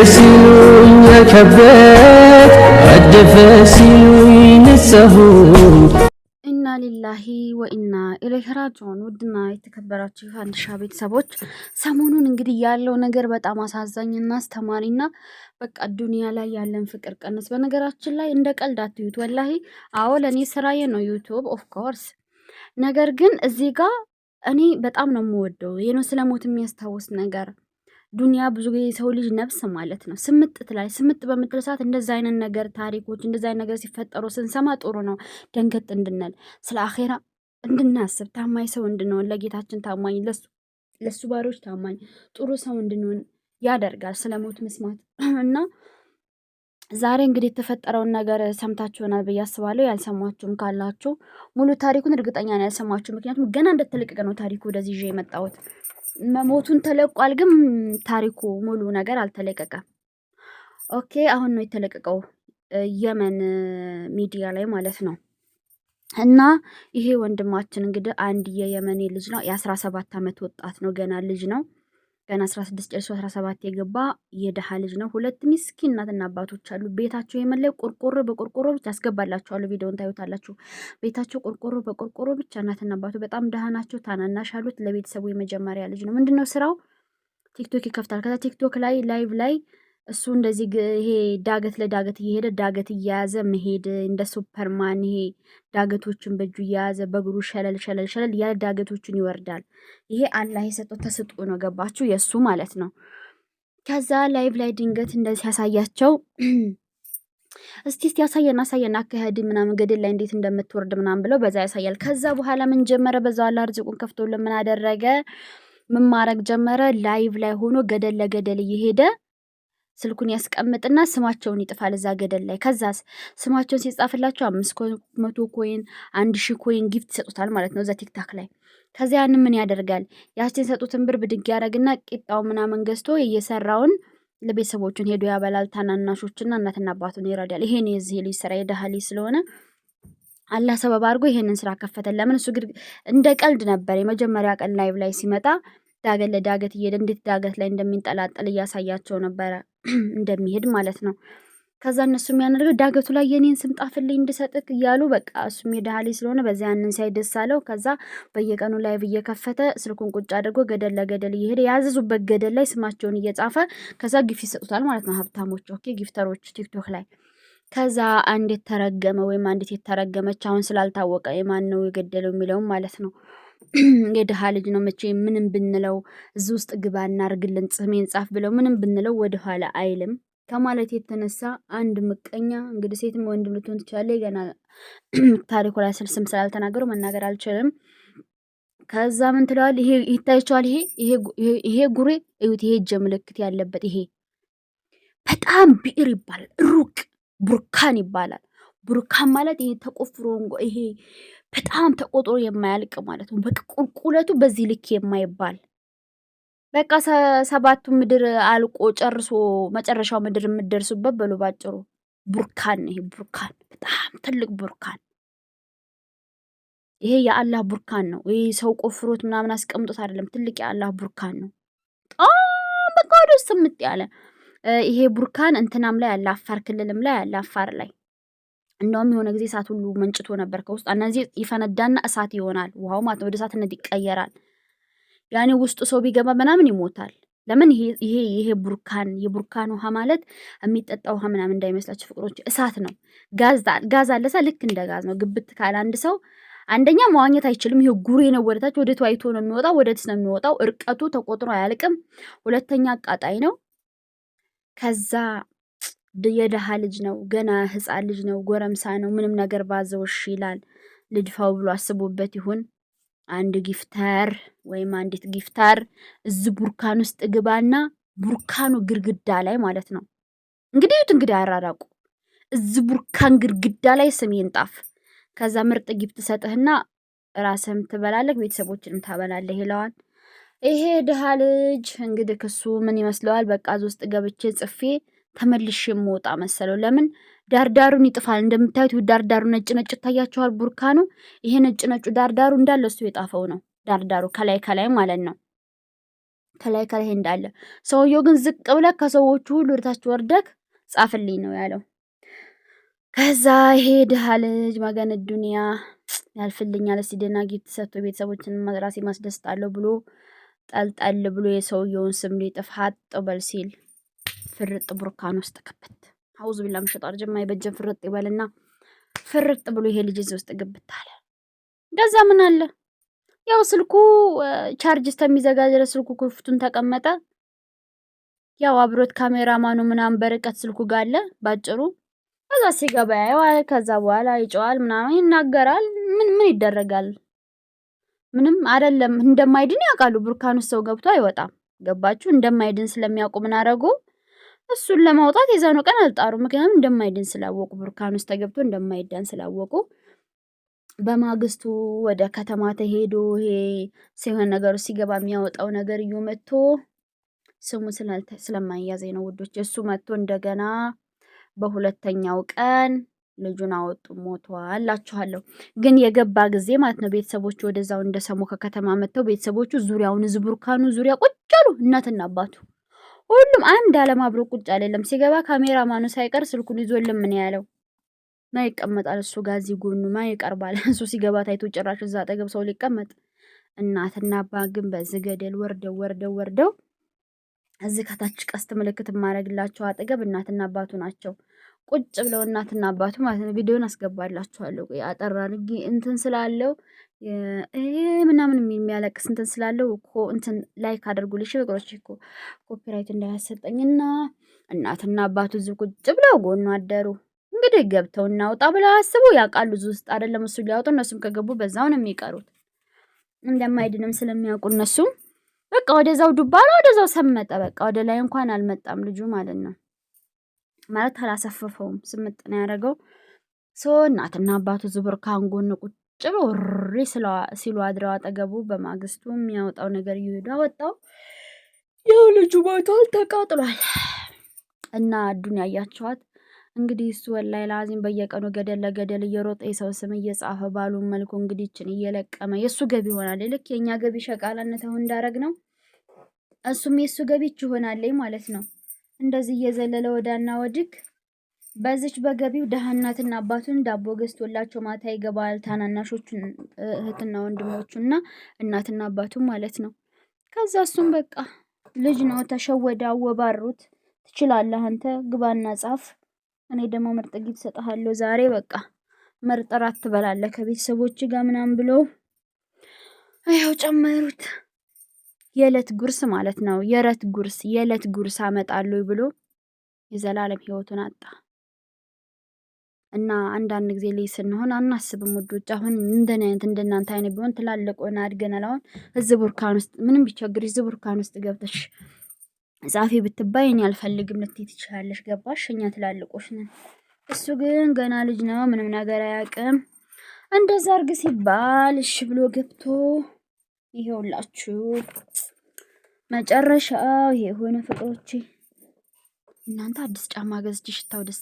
ሲሉኝ የከበድ አደፈ ሲሉኝ ንጸሁ ኢና ሊላሂ ወኢና ኢለይሂ ራጂዑን። ውድና የተከበራችሁ የፋንድሻ ቤተሰቦች ሰሞኑን እንግዲህ ያለው ነገር በጣም አሳዛኝና አስተማሪና በቃ ዱንያ ላይ ያለን ፍቅር ቀንስ። በነገራችን ላይ እንደ ቀልድ አትዩት ወላሂ። አዎ ለእኔ ስራዬ ነው ዩቱብ ኦፍ ኮርስ። ነገር ግን እዚህ ጋር እኔ በጣም ነው የምወደው የነው ስለሞት የሚያስታውስ ነገር ዱንያ ብዙ ጊዜ የሰው ልጅ ነፍስ ማለት ነው ስምጥ በምትል ሰዓት እንደዛ አይነት ነገር ታሪኮች እንደዛ አይነት ነገር ሲፈጠሩ ስንሰማ ጥሩ ነው ደንገጥ እንድንል ስለ አኼራ እንድናስብ ታማኝ ሰው እንድንሆን ለጌታችን ታማኝ ለሱ ባሮች ታማኝ ጥሩ ሰው እንድንሆን ያደርጋል ስለሞት መስማት እና ዛሬ እንግዲህ የተፈጠረውን ነገር ሰምታችሁናል ብዬ አስባለሁ። ያልሰማችሁም ካላችሁ ሙሉ ታሪኩን እርግጠኛ ነው ያልሰማችሁ፣ ምክንያቱም ገና እንደተለቀቀ ነው ታሪኩ ወደዚህ ይዤ የመጣሁት። መሞቱን ተለቋል፣ ግን ታሪኩ ሙሉ ነገር አልተለቀቀም። ኦኬ አሁን ነው የተለቀቀው የመን ሚዲያ ላይ ማለት ነው። እና ይሄ ወንድማችን እንግዲህ አንድ የየመኔ ልጅ ነው። የ17 ዓመት ወጣት ነው፣ ገና ልጅ ነው። ገና 16 ጨርሶ 17 የገባ የደሃ ልጅ ነው። ሁለት ምስኪን እናትና አባቶች አሉ። ቤታቸው የመን ላይ ቆርቆሮ በቆርቆሮ ብቻ ያስገባላችኋለሁ፣ ቪዲዮን ታዩታላችሁ። ቤታቸው ቆርቆሮ በቆርቆሮ ብቻ፣ እናትና አባቱ በጣም ደሃ ናቸው። ታናናሽ አሉት። ለቤተሰቡ የመጀመሪያ ልጅ ነው። ምንድነው ስራው? ቲክቶክ ይከፍታል። ከዛ ቲክቶክ ላይ ላይቭ ላይ እሱ እንደዚህ ይሄ ዳገት ለዳገት እየሄደ ዳገት እየያዘ መሄድ እንደ ሱፐርማን ይሄ ዳገቶችን በእጁ እየያዘ በእግሩ ሸለል ሸለል ሸለል እያለ ዳገቶችን ይወርዳል። ይሄ አላህ የሰጠው ተሰጥኦ ነው። ገባችሁ? የእሱ ማለት ነው። ከዛ ላይቭ ላይ ድንገት እንደዚህ ያሳያቸው እስቲ አሳየን አካሄድ ምናምን ገደል ላይ እንዴት እንደምትወርድ ምናምን ብለው በዛ ያሳያል። ከዛ በኋላ ምን ጀመረ? በዛው አላህ ርዝቁን ከፍቶልን ምን አደረገ? ምን ማድረግ ጀመረ? ላይቭ ላይ ሆኖ ገደል ለገደል እየሄደ ስልኩን ያስቀምጥና ስማቸውን ይጥፋል እዛ ገደል ላይ። ከዛስ ስማቸውን ሲጻፍላቸው 500 ኮይን 1000 ኮይን ጊፍት ይሰጡታል ማለት ነው እዛ ቲክታክ ላይ። ከዚያ ያን ምን ያደርጋል? ያችን ሰጡትን ብር ብድግ ያደርግና ቂጣው ምናምን ገዝቶ እየሰራውን ለቤተሰቦቹን ሄዶ ያበላል። ታናናሾችና እናትና አባቱን ይረዳል። ይሄን የዚህ ልጅ ስራ የደሃ ልጅ ስለሆነ አላህ ሰበብ አድርጎ ይሄንን ስራ ከፈተል። ለምን እሱ እንደ ቀልድ ነበር የመጀመሪያ ቀን ላይቭ ላይ ሲመጣ ዳገት ለዳገት እየሄደ እንዴት ዳገት ላይ እንደሚንጠላጠል እያሳያቸው ነበረ እንደሚሄድ ማለት ነው። ከዛ እነሱ የሚያደርገው ዳገቱ ላይ የኔን ስም ጣፍልኝ እንድሰጥክ እያሉ በቃ እሱም የደሃ ልጅ ስለሆነ በዚያ ያንን ሳይደስ አለው። ከዛ በየቀኑ ላይቭ እየከፈተ ስልኩን ቁጭ አድርጎ ገደል ለገደል እየሄደ ያዘዙበት ገደል ላይ ስማቸውን እየጻፈ ከዛ ጊፍት ይሰጡታል ማለት ነው ሀብታሞች፣ ኦኬ ጊፍተሮች ቲክቶክ ላይ። ከዛ አንዴት ተረገመ ወይም አንዴት የተረገመች አሁን ስላልታወቀ የማን ነው የገደለው የሚለውም ማለት ነው የደሃ ልጅ ነው። መቼ ምንም ብንለው እዚህ ውስጥ ግባና አርግልን ስሜን ጻፍ ብለው ምንም ብንለው ወደ ኋላ አይልም ከማለት የተነሳ አንድ ምቀኛ እንግዲህ ሴትም ወንድም ልትሆን ትችላለች። ገና ታሪኩ ላይ ስም ስላልተናገሩ መናገር አልችልም። ከዛ ምን ትለዋል? ይሄ ይታያችኋል። ይሄ ጉሬ እዩት። ይሄ እጀ ምልክት ያለበት ይሄ በጣም ብዕር ይባላል። ሩቅ ቡርካን ይባላል። ቡርካን ማለት ይሄ ተቆፍሮ ይሄ በጣም ተቆጥሮ የማያልቅ ማለት ነው። በቃ ቁልቁለቱ በዚህ ልክ የማይባል በቃ ሰባቱ ምድር አልቆ ጨርሶ መጨረሻው ምድር የምትደርሱበት በሉ ባጭሩ ቡርካን ነው። ይሄ ቡርካን በጣም ትልቅ ቡርካን፣ ይሄ የአላህ ቡርካን ነው። ይሄ ሰው ቆፍሮት ምናምን አስቀምጦት አይደለም። ትልቅ የአላህ ቡርካን ነው። በቃ ደስ ምጥ ያለ ይሄ ቡርካን እንትናም ላይ ያለ አፋር ክልልም ላይ ያለ አፋር ላይ እንደውም የሆነ ጊዜ እሳት ሁሉ መንጭቶ ነበር ከውስጥ። እነዚህ ይፈነዳና እሳት ይሆናል ውሃው ማለት ነው። ወደ እሳትነት ይቀየራል። ያኔ ውስጡ ሰው ቢገባ ምናምን ይሞታል። ለምን? ይሄ ቡርካን የቡርካን ውሃ ማለት የሚጠጣ ውሃ ምናምን እንዳይመስላችሁ ፍቅሮች፣ እሳት ነው። ጋዝ አለሳ ልክ እንደ ጋዝ ነው። ግብት ካለ አንድ ሰው አንደኛ መዋኘት አይችልም። ይሄ ጉሬ ነው። ወደታች ወደ ተዋይቶ ነው የሚወጣው፣ ወደትስ ነው የሚወጣው። እርቀቱ ተቆጥሮ አያልቅም። ሁለተኛ አቃጣይ ነው። ከዛ የደሃ ልጅ ነው። ገና ህፃን ልጅ ነው። ጎረምሳ ነው። ምንም ነገር ባዘውሽ ይላል። ልድፋው ብሎ አስቦበት ይሁን አንድ ጊፍተር ወይም አንዲት ጊፍተር እዚህ ቡርካን ውስጥ ግባና ቡርካኑ ግርግዳ ላይ ማለት ነው እንግዲህ እንግዲህ አራራቁ እዚህ ቡርካን ግርግዳ ላይ ስሜን ጣፍ። ከዛ ምርጥ ጊፍት ሰጥህና ራስህም ትበላለህ ቤተሰቦችንም ታበላለህ ይለዋል። ይሄ ደሃ ልጅ እንግዲህ ክሱ ምን ይመስለዋል? በቃ እዚህ ውስጥ ገብቼ ጽፌ ተመልሼ የምወጣ መሰለው። ለምን? ዳርዳሩን ይጥፋል። እንደምታዩት ዳርዳሩ ነጭ ነጭ ታያችኋል ቡርካኑ። ይሄ ነጭ ነጩ ዳርዳሩ እንዳለ እሱ የጣፈው ነው። ዳርዳሩ ከላይ ማለት ነው። ከላይ እንዳለ። ሰውየው ግን ዝቅ ብለህ ከሰዎቹ ሁሉ ወደታች ወርደክ ጻፍልኝ ነው ያለው። ከዛ ይሄ ድሃ ልጅ ማገን ዱንያ ያልፍልኛል እስቲ ደህና ጊፍት ሰጥቶ ቤተሰቦችን ራሴ ማስደስታለሁ ብሎ ጠልጠል ብሎ የሰውየውን ስም ሊጥፍ ሀጥ በል ሲል ፍርጥ ቡርካን ውስጥ ከበት። አውዝ ቢላ ምሸጣር ጀማ የበጀን ፍርጥ ይበልና ፍርጥ ብሎ ይሄ ልጅ እዚህ ውስጥ ግብት አለ። እንደዛ ምን አለ ያው ስልኩ ቻርጅ እስከሚዘጋ ድረስ ስልኩ ክፍቱን ተቀመጠ። ያው አብሮት ካሜራማኑ ምናምን በርቀት ስልኩ ጋር አለ ባጭሩ። ከዛ ሲገባ ያየዋል። ከዛ በኋላ ይጨዋል ምናምን ይናገራል። ምን ይደረጋል? ምንም አይደለም። እንደማይድን ያውቃሉ። ቡርካን ውስጥ ሰው ገብቶ አይወጣም። ገባችሁ? እንደማይድን ስለሚያውቁ ምን አደረጉ? እሱን ለማውጣት የዛኑ ቀን አልጣሩ። ምክንያቱም እንደማይድን ስላወቁ፣ ቡርካን ውስጥ ተገብቶ እንደማይዳን ስላወቁ በማግስቱ ወደ ከተማ ተሄዶ ይሄ ሲሆን ነገሩ ሲገባ የሚያወጣው ነገር መጥቶ ስሙ ስለማያዘኝ ነው ውዶች። እሱ መጥቶ እንደገና በሁለተኛው ቀን ልጁን አወጡ። ሞቷል አላችኋለሁ። ግን የገባ ጊዜ ማለት ነው ቤተሰቦቹ ወደዛው እንደሰሙ ከከተማ መጥተው ቤተሰቦቹ ዙሪያውን ቡርካኑ ዙሪያ ቁጭ አሉ። እናትና አባቱ ሁሉም አንድ አለም አብሮ ቁጭ አለ። ሲገባ ካሜራማኑ ሳይቀር ስልኩን ይዞ ምን ያለው ማ ይቀመጣል እሱ ጋር እዚህ ጎኑ ማ ይቀርባል። እሱ ሲገባ ታይቶ ጭራሽ እዛ አጠገብ ሰው ሊቀመጥ። እናትና አባ ግን በዚህ ገደል ወርደው እዚህ ከታች ቀስት ምልክት ማድረግላቸው አጠገብ እናትና አባቱ ናቸው ቁጭ ብለው። እናትና አባቱ ማለት ነው። ቪዲዮን አስገባላችኋለሁ። አጠራ አድርጌ እንትን ስላለው ምናምን የሚያለቅስ እንትን ስላለው እኮ እንትን ላይክ አድርጉልሽ ፍቅሮች እኮ ኮፒራይት እንዳያሰጠኝና እናትና አባቱ እዚህ ቁጭ ብለው ጎኑ አደሩ። እንግዲህ ገብተው እናውጣ ብለው አስቡ ያውቃሉ። እዚህ ውስጥ አይደለም እሱ ሊያወጡ፣ እነሱም ከገቡ በዛው ነው የሚቀሩት። እንደማይድንም ስለሚያውቁ እነሱም በቃ ወደዛው ዱባላ ወደዛው ሰመጠ። በቃ ወደ ላይ እንኳን አልመጣም ልጁ ማለት ነው። ማለት አላሰፈፈውም፣ ስምጥ ነው ያደረገው። እናትና አባቱ ቡርካን ጎን ቁጭ ብለው ወሬ ሲሉ አድረው አጠገቡ። በማግስቱ የሚያወጣው ነገር ይሄዱ አወጣው። ያው ልጁ ሞቷል፣ ተቃጥሏል። እና ዱንያ ያያችኋት እንግዲህ እሱ ወላይ ላዚም በየቀኑ ገደል ለገደል እየሮጠ የሰው ስም እየጻፈ ባሉ መልኩ እንግዲህ እችን እየለቀመ የሱ ገቢ ይሆናል። ልክ የኛ ገቢ ሸቃላነት አሁን እንዳረግ ነው እሱም የሱ ገቢ ይሆናል ማለት ነው። እንደዚህ እየዘለለ ወዳና ወድክ በዚች በገቢው ደሃናትና አባቱን ዳቦ ገዝቶላቸው ማታ ይገባል። ታናናሾቹን እህትና ወንድሞቹና እናትና አባቱ ማለት ነው። ከዛ እሱም በቃ ልጅ ነው ተሸወደ። አወባሩት። ትችላለህ አንተ ግባና ጻፍ፣ እኔ ደግሞ ምርጥ ጊፍት ሰጣለሁ ዛሬ በቃ ምርጥ ራት ትበላለህ ከቤተሰቦች ጋር ምናምን ብለው ያው ጨመሩት። የዕለት ጉርስ ማለት ነው። የዕለት ጉርስ አመጣለሁ ብሎ የዘላለም ህይወቱን አጣ። እና አንዳንድ ጊዜ ላይ ስንሆን አናስብም ውዶች። አሁን እንደናንተ አይነት ቢሆን ትላልቅ ሆነ አድገናል። አሁን እዚህ ቡርካን ውስጥ ምንም ቢቸግር እዚህ ቡርካን ውስጥ ገብተሽ ጻፊ ብትባይ እኔ አልፈልግም ልትይ ትችላለሽ። ገባሽ? እኛ ትላልቆች ነን። እሱ ግን ገና ልጅ ነው፣ ምንም ነገር አያውቅም። እንደዛ አርግ ሲባል እሺ ብሎ ገብቶ ይሄውላችሁ መጨረሻው ይሄ ሆነ። ፍቅሮቼ እናንተ አዲስ ጫማ ገዝቼ ሽታው ደስ